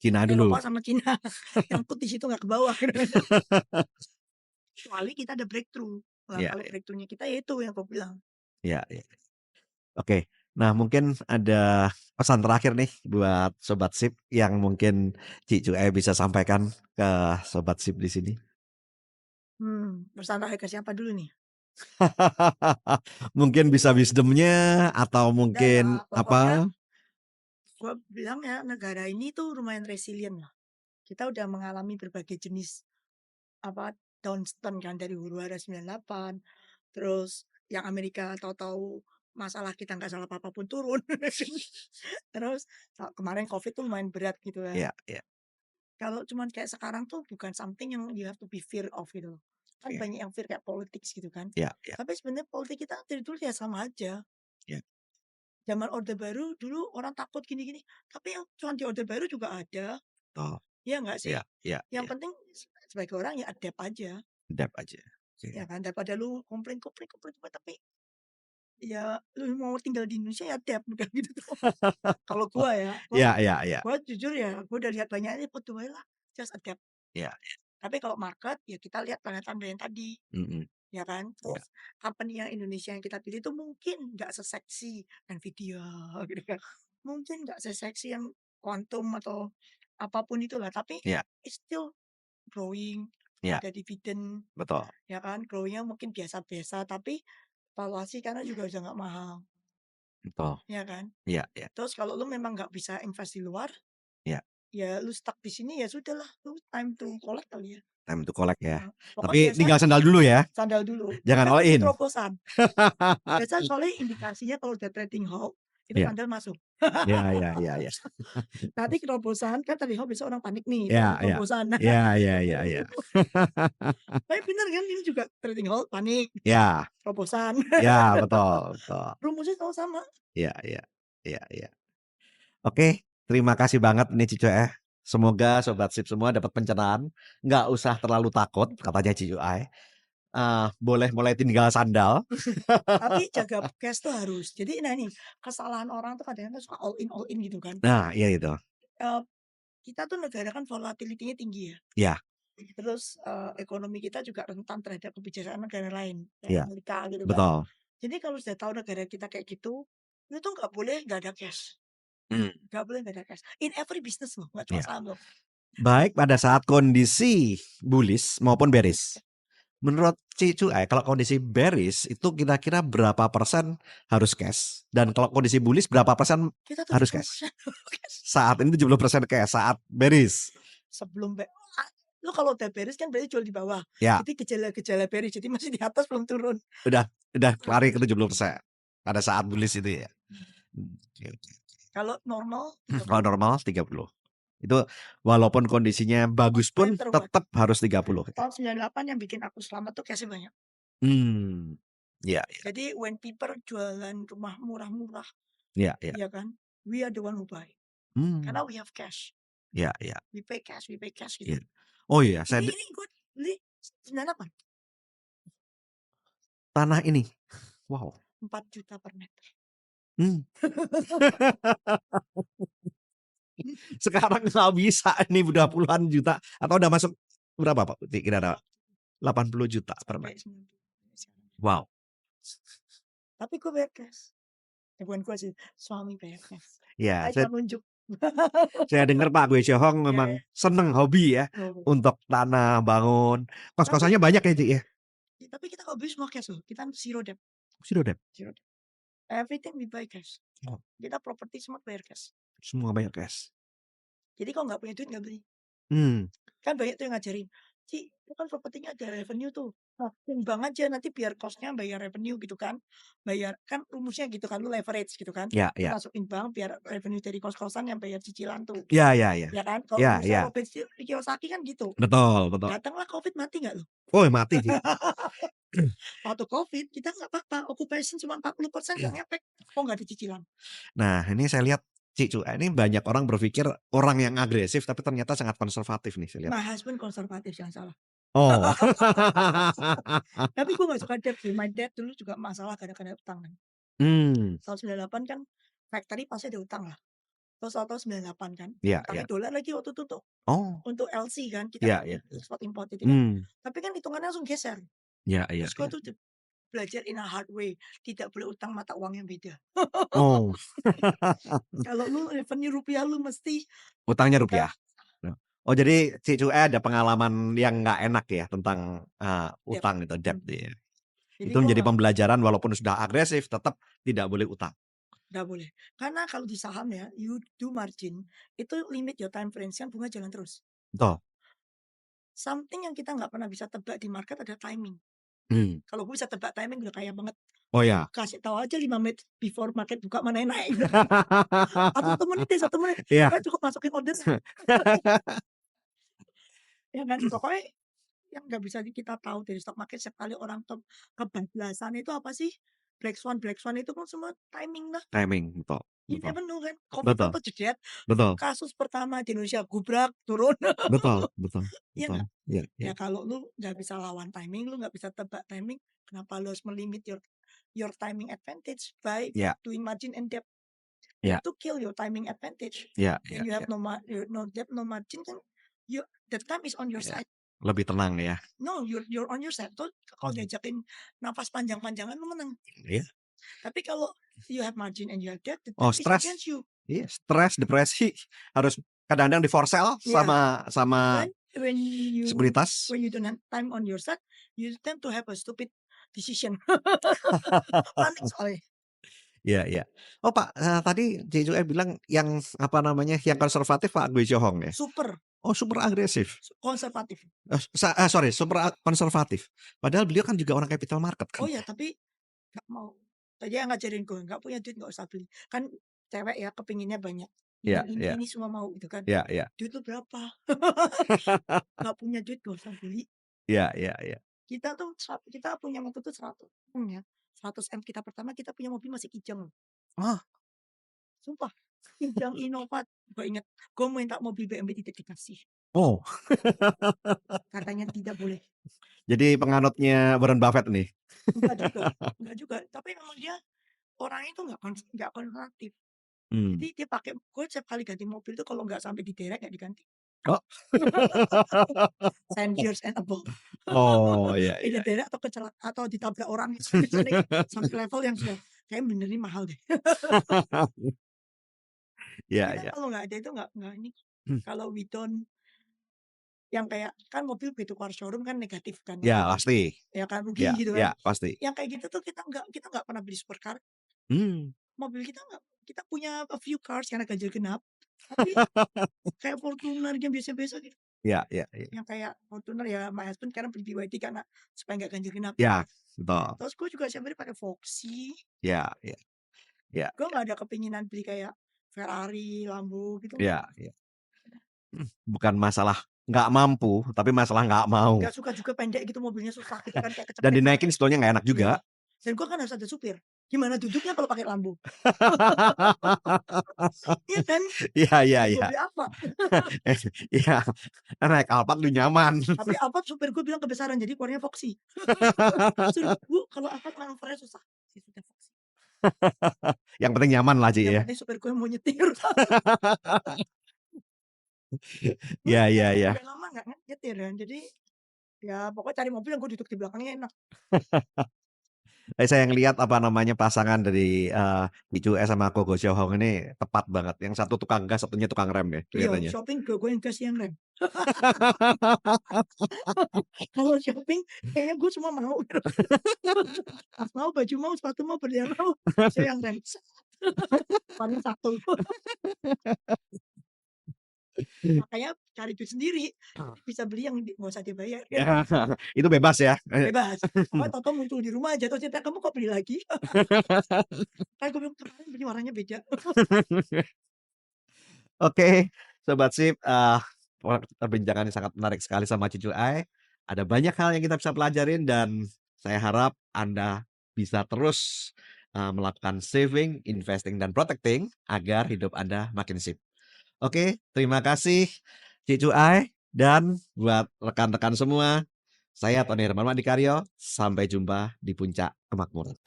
Speaker 2: Cina dulu.
Speaker 1: Eropa sama Cina, nyangkut di situ nggak ke bawah gitu kan. Kecuali kita ada breakthrough. Nah,
Speaker 2: Iya
Speaker 1: kalau
Speaker 2: iya.
Speaker 1: breakthrough-nya kita ya itu yang aku bilang.
Speaker 2: Iya iya. Oke. Nah, mungkin ada pesan terakhir nih buat sobat sip yang mungkin Cuey bisa sampaikan ke sobat sip di sini?
Speaker 1: Pesan terakhir ke siapa dulu nih?
Speaker 2: Mungkin bisa wisdom-nya atau
Speaker 1: Udah ya,
Speaker 2: mungkin
Speaker 1: pokoknya
Speaker 2: apa
Speaker 1: gua bilang ya negara ini tuh lumayan resilient lah. Kita udah mengalami berbagai jenis apa, downturn kan dari huru-hara 98, terus yang Amerika tahu-tahu masalah kita nggak salah apa-apa pun turun. Terus kemarin Covid tuh lumayan berat gitu ya.
Speaker 2: iya iya,
Speaker 1: Kalau cuman kayak sekarang tuh bukan something yang you have to be fear of gitu loh. Kan
Speaker 2: oke.
Speaker 1: banyak yang fear kayak politics gitu kan.
Speaker 2: Iya iya
Speaker 1: Tapi sebenarnya politik kita dari dulu ya sama aja.
Speaker 2: iya.
Speaker 1: Zaman Orde Baru dulu orang takut gini-gini, tapi yang cuman di Orde Baru juga ada,
Speaker 2: Oh,
Speaker 1: ya nggak sih?
Speaker 2: iya iya
Speaker 1: Yang
Speaker 2: iya.
Speaker 1: penting sebagai orang ya adapt aja,
Speaker 2: Adapt aja.
Speaker 1: ya
Speaker 2: Oke.
Speaker 1: kan? Daripada lu komplain komplain komplain, komplain, tapi ya lu mau tinggal di Indonesia ya adapt, udah gitu tuh. Kalau gua ya,
Speaker 2: Iya iya iya.
Speaker 1: gua jujur ya, gua udah lihat banyak ini put lah, just adapt.
Speaker 2: Iya,
Speaker 1: Tapi kalau market ya kita lihat tanda-tanda yang tadi.
Speaker 2: mhm,
Speaker 1: Ya kan?
Speaker 2: iya.
Speaker 1: Terus company yang Indonesia yang kita pilih itu mungkin nggak seseksi Nvidia gitu kan. Mungkin nggak seseksi yang Quantum atau apapun itulah, tapi
Speaker 2: Iya
Speaker 1: it's still growing,
Speaker 2: iya,
Speaker 1: ada dividen,
Speaker 2: betul
Speaker 1: ya kan? Growing-nya mungkin biasa-biasa, tapi valuasi karena juga udah nggak mahal,
Speaker 2: betul.
Speaker 1: ya kan?
Speaker 2: Iya iya
Speaker 1: Terus kalau lu memang nggak bisa invest di luar,
Speaker 2: iya.
Speaker 1: ya lu stuck di sini ya sudahlah, lu time to collect kali ya.
Speaker 2: Time to collect ya.
Speaker 1: Heeh. Pokoknya
Speaker 2: Tapi
Speaker 1: biasa
Speaker 2: tinggal sandal dulu ya,
Speaker 1: sandal dulu, tapi
Speaker 2: jangan
Speaker 1: kan
Speaker 2: all
Speaker 1: mesti
Speaker 2: in.
Speaker 1: terobosan. Biasa soalnya indikasinya kalau udah trading halt, itu
Speaker 2: Iya
Speaker 1: sandal masuk.
Speaker 2: iya iya iya iya.
Speaker 1: Nanti terobosan, kan trading halt besok orang panik nih,
Speaker 2: Iya
Speaker 1: pengen
Speaker 2: iya.
Speaker 1: terobosan.
Speaker 2: Iya iya iya iya.
Speaker 1: Tapi bener kan ini juga trading halt, panik,
Speaker 2: Iya
Speaker 1: terobosan.
Speaker 2: iya, betul betul.
Speaker 1: Rumusnya sama-sama.
Speaker 2: Iya iya iya iya. Oke, terima kasih banget nih Cuey. Semoga sobat sip semua dapat pencerahan, nggak usah terlalu takut katanya Cuey. Boleh mulai tinggal sandal.
Speaker 1: Tapi jaga cash tuh harus. Jadi nah ini, kesalahan orang tuh kadang-kadang suka all in gitu kan.
Speaker 2: Nah, iya itu.
Speaker 1: Eee, kita tuh negara kan volatility-nya tinggi ya.
Speaker 2: Iya
Speaker 1: Terus, ekonomi kita juga rentan terhadap kebijakan negara lain, kayak
Speaker 2: iya,
Speaker 1: Amerika gitu kan.
Speaker 2: betul.
Speaker 1: Jadi kalau sudah tahu negara kita kayak gitu, itu tuh nggak boleh nggak ada cash,
Speaker 2: Mmm,
Speaker 1: nggak boleh nggak ada cash. In every business loh, nggak cuma
Speaker 2: iya.
Speaker 1: saham loh.
Speaker 2: Baik pada saat kondisi bullish maupun bearish. Menurut Cuey kalau kondisi bearish itu kira-kira berapa persen harus cash? Dan kalau kondisi bullish berapa persen
Speaker 1: Kita
Speaker 2: harus cash?
Speaker 1: 70% cash.
Speaker 2: Saat ini 70% cash, saat bearish.
Speaker 1: Sebelum lu kalau udah bearish kan berarti jual di bawah.
Speaker 2: Ya,
Speaker 1: Jadi gejala-gejala bearish, jadi masih di atas belum turun.
Speaker 2: udah udah lari ke 70% pada saat bullish itu ya? Oke oke.
Speaker 1: Kalau normal
Speaker 2: Kalau
Speaker 1: 30.
Speaker 2: normal 30. Itu walaupun kondisinya bagus pun
Speaker 1: Better one.
Speaker 2: tetap harus 30 ya?
Speaker 1: Tahun 98 yang bikin aku selamat tuh cashnya banyak.
Speaker 2: Mmm, iya iya
Speaker 1: Jadi when people jualan rumah murah-murah,
Speaker 2: iya iya.
Speaker 1: ya kan, we are the one who buy.
Speaker 2: Mmm,
Speaker 1: Karena we have cash.
Speaker 2: iya iya
Speaker 1: We pay cash gitu.
Speaker 2: iya. Oh iya, saya
Speaker 1: Ini gue beli 98,
Speaker 2: tanah ini, wow,
Speaker 1: 4 juta per meter.
Speaker 2: mmm. Sekarang nggak bisa ini udah puluhan juta atau udah masuk berapa Pak kira-kira? 80 juta per
Speaker 1: Sampai
Speaker 2: meter.
Speaker 1: 90 sekarang.
Speaker 2: Wow,
Speaker 1: Tapi gue bayar cash. Bukan gue sih, suami bayar cash.
Speaker 2: ya
Speaker 1: Saya
Speaker 2: saya
Speaker 1: cuma nunjuk.
Speaker 2: saya dengar Pak Gue Hong
Speaker 1: Ya,
Speaker 2: memang seneng hobi ya
Speaker 1: oh.
Speaker 2: untuk tanah, bangun,
Speaker 1: Tapi
Speaker 2: kos-kosannya banyak ya Cik ya?
Speaker 1: tapi kita nggak beli semua cash loh. Kita zero debt,
Speaker 2: Zero debt?
Speaker 1: zero debt. Everything we buy cash.
Speaker 2: Oh,
Speaker 1: Kita properti semua bayar cash.
Speaker 2: semua banyak cash.
Speaker 1: Jadi kalau nggak punya duit nggak beli.
Speaker 2: Mmm,
Speaker 1: Kan banyak tuh yang ngajarin, "Ci, itu kan propertinya ada revenue tuh. Nah, timbang aja nanti biar cost-nya bayar revenue," gitu kan. Bayar kan rumusnya gitu kan, lu leverage gitu kan.
Speaker 2: ya
Speaker 1: Lu
Speaker 2: ya.
Speaker 1: masukin bank biar revenue dari kos-kosan yang bayar cicilan tuh,
Speaker 2: Ya ya ya.
Speaker 1: ya kan. Kalau
Speaker 2: Ya
Speaker 1: rumusnya
Speaker 2: ya.
Speaker 1: Robert Kiyosaki kan gitu.
Speaker 2: Betul betul.
Speaker 1: Datanglah Covid, mati nggak lu?
Speaker 2: Oh mati Cik.
Speaker 1: Waktu Covid kita nggak apa-apa, occupation cuma 40% nggak ngefek, kok nggak ada cicilan.
Speaker 2: Nah ini saya lihat Cicu ini banyak orang berpikir orang yang agresif, tapi ternyata sangat konservatif nih saya lihat.
Speaker 1: My husband konservatif, jangan salah.
Speaker 2: Oh.
Speaker 1: Tapi gue nggak suka debt sih, my dad dulu juga masalah gara-gara utang kan.
Speaker 2: Mmm,
Speaker 1: Tahun 98 kan factory pasti ada utang lah, terus tahu-tahu 98 kan,
Speaker 2: iya
Speaker 1: utangnya
Speaker 2: iya.
Speaker 1: dolar lagi waktu itu tuh,
Speaker 2: Oh,
Speaker 1: untuk LC kan, kita
Speaker 2: iya
Speaker 1: kan
Speaker 2: iya.
Speaker 1: ekspor import itu kan,
Speaker 2: Mmm,
Speaker 1: tapi kan hitungannya langsung geser.
Speaker 2: iya iya
Speaker 1: Terus gue
Speaker 2: iya.
Speaker 1: tuh belajar in a hard way, tidak boleh utang mata uang yang beda.
Speaker 2: Oh.
Speaker 1: Kalau lu revenue rupiah lu mesti
Speaker 2: Utangnya
Speaker 1: udah
Speaker 2: rupiah? Nah. Oh jadi si Cuek ada pengalaman yang nggak enak ya tentang,
Speaker 1: debt,
Speaker 2: utang itu, debt
Speaker 1: mmm,
Speaker 2: ya.
Speaker 1: jadi
Speaker 2: Itu
Speaker 1: gue
Speaker 2: menjadi
Speaker 1: nggak
Speaker 2: pembelajaran walaupun sudah agresif tetap tidak boleh utang.
Speaker 1: nggak boleh. Karena kalau di saham ya, you do margin, itu limit your time frames kan bunga jalan terus.
Speaker 2: Betul.
Speaker 1: Something yang kita nggak pernah bisa tebak di market ada timing.
Speaker 2: Mmm.
Speaker 1: Kalau gue bisa tebak timing udah kaya banget.
Speaker 2: Oh ya.
Speaker 1: Kasih tahu aja 5 menit before market buka mana yang naik udah. Atau 1 menit deh, 1 menit,
Speaker 2: Iya.
Speaker 1: pokoknya cukup masukin order, ya kan. Pokoknya yang nggak bisa kita tahu dari stock market setiap kali orang kebablasan itu apa sih? Black swan itu kan semua timing lah.
Speaker 2: Timing, betul
Speaker 1: You
Speaker 2: betul.
Speaker 1: never know kan. Covid
Speaker 2: Betul
Speaker 1: contoh jedet,
Speaker 2: betul
Speaker 1: kasus pertama di Indonesia gubrak, turun.
Speaker 2: betul betul
Speaker 1: Iya
Speaker 2: betul.
Speaker 1: nggak?
Speaker 2: Iya iya
Speaker 1: Ya kalau lu nggak bisa lawan timing, lu nggak bisa tebak timing, kenapa lu harus melimit your timing advantage by
Speaker 2: iya
Speaker 1: doing margin and debt?
Speaker 2: iya
Speaker 1: To kill your timing advantage.
Speaker 2: iya iya
Speaker 1: When you
Speaker 2: iya
Speaker 1: have no debt, no margin kan you the time is on your
Speaker 2: iya.
Speaker 1: side.
Speaker 2: Lebih tenang ya.
Speaker 1: No, you're on your side. Tuh kalau diajakin nafas panjang-panjangan lu menang.
Speaker 2: Iya.
Speaker 1: Tapi kalau you have margin and you have debt, the
Speaker 2: Oh
Speaker 1: debt is
Speaker 2: stres.
Speaker 1: against you.
Speaker 2: Iya, stres, depresi, harus kadang-kadang di-forsel
Speaker 1: Yeah,
Speaker 2: sama
Speaker 1: when when you
Speaker 2: sekuritas.
Speaker 1: when you don't have time on your side, you tend to have a stupid decision. Panik soalnya.
Speaker 2: Iya iya. Oh Pak, tadi Cicuek bilang yang, apa namanya, yang konservatif Pak Gui Hong ya?
Speaker 1: Super
Speaker 2: Oh super agresif?
Speaker 1: konservatif.
Speaker 2: Sorry, super konservatif. Padahal beliau kan juga orang capital market kan?
Speaker 1: Oh ya, tapi nggak mau. Dia ngajarin gue, "Nggak punya duit nggak usah beli." Kan cewek ya kepinginnya banyak,
Speaker 2: Iya iya.
Speaker 1: ini semua mau gitu kan.
Speaker 2: Iya iya.
Speaker 1: Duit lu berapa? Nggak punya duit nggak usah beli.
Speaker 2: Iya iya iya.
Speaker 1: Kita tuh kita punya waktu itu 100 ya, 100 M kita pertama kita punya mobil masih Kijang loh,
Speaker 2: Oh
Speaker 1: sumpah. Kijang Innova, gue inget, gue minta mobil BMW tidak dikasih,
Speaker 2: oh,
Speaker 1: katanya tidak boleh.
Speaker 2: jadi penganutnya Warren Buffett nih?
Speaker 1: Enggak juga enggak juga, tapi memang dia orangnya itu nggak konservatif.
Speaker 2: Mmm.
Speaker 1: Jadi dia pakai gue setiap kali ganti mobil tuh kalau nggak sampai diderek nggak diganti.
Speaker 2: Oh.
Speaker 1: 10 years and above.
Speaker 2: Oh, iya iya.
Speaker 1: Diderek atau atau ditabrak orang itu biasanya sampai level yang sudah kayaknya bener ini mahal deh.
Speaker 2: Iya
Speaker 1: Kita
Speaker 2: iya.
Speaker 1: kalau nggak ada itu nggak ini,
Speaker 2: Mmm.
Speaker 1: kalau we don't yang kayak kan mobil begitu keluar showroom kan negatif kan,
Speaker 2: Iya
Speaker 1: negatif,
Speaker 2: pasti.
Speaker 1: ya kan rugi
Speaker 2: Iya
Speaker 1: gitu
Speaker 2: iya
Speaker 1: kan.
Speaker 2: pasti.
Speaker 1: Yang kayak gitu tuh kita nggak pernah beli supercar,
Speaker 2: Mmm.
Speaker 1: mobil kita nggak kita punya a few cars karena ganjil genap, tapi kayak Fortuner yang biasa-biasa gitu.
Speaker 2: Iya iya iya.
Speaker 1: Yang kayak Fortuner ya my husband sekarang beli BYD karena supaya nggak ganjil genap.
Speaker 2: Iya, betul.
Speaker 1: Terus gue juga setiap hari pakai Voxy,
Speaker 2: Iya iya iya
Speaker 1: gue nggak ada kepinginan beli kayak Ferrari, Lambo gitu,
Speaker 2: iya iya. Bukan masalah nggak mampu, tapi masalah nggak mau.
Speaker 1: nggak suka juga pendek gitu mobilnya susah gitu kan kayak
Speaker 2: Dan
Speaker 1: kecepet gitu.
Speaker 2: dinaikin sebetulnya nggak enak juga.
Speaker 1: Iya, dan gue kan harus ada supir, gimana duduknya kalau pakai Lambo? Iya kan?
Speaker 2: Iya iya
Speaker 1: Mending gue
Speaker 2: iya.
Speaker 1: beli Alphard.
Speaker 2: Iya, naik Alphard lebih nyaman.
Speaker 1: Tapi Alphard supir gue bilang kebesaran jadi keluarnya Voxy. Suruh, "Bu, kalau Alphard manuvernya susah." Ya sudah Voxy.
Speaker 2: Yang penting nyaman lah, Ci,
Speaker 1: Yang
Speaker 2: ya.
Speaker 1: penting supir gue mau nyetir. Gue
Speaker 2: Iya iya
Speaker 1: sebenarnya
Speaker 2: iya.
Speaker 1: udah lama nggak nyetir kan, jadi ya pokoknya cari mobil yang gue duduk di belakangnya enak.
Speaker 2: Saya ngelihat, apa namanya, pasangan dari, Micu Es sama Koko Hong ini tepat banget. Yang satu tukang gas, satunya tukang rem ya,
Speaker 1: Iya,
Speaker 2: kelihatannya.
Speaker 1: shopping gue yang gas yang rem. Kalau shopping kayaknya gue semua mau gitu. Tas mau, baju mau, sepatu mau, berlian mau, saya yang rem. Paling satu. Makanya cari duit sendiri, bisa beli yang nggak usah dibayar kan,
Speaker 2: Ya, itu bebas ya.
Speaker 1: bebas. Pokoknya tahu-tahu muncul di rumah aja, terus cerita, "Kamu kok beli lagi?" Kan gue bilang, "Kemarin beli warnanya beda."
Speaker 2: Oke, Sobat Sip, perbincangan yang sangat menarik sekali sama Cicu Ai. Ada banyak hal yang kita bisa pelajarin dan saya harap Anda bisa terus, melakukan saving, investing, dan protecting agar hidup Anda makin sip. Oke, terima kasih Cik Cuai dan buat rekan-rekan semua, saya Tony Herman Mandikaryo, sampai jumpa di Puncak Kemakmuran.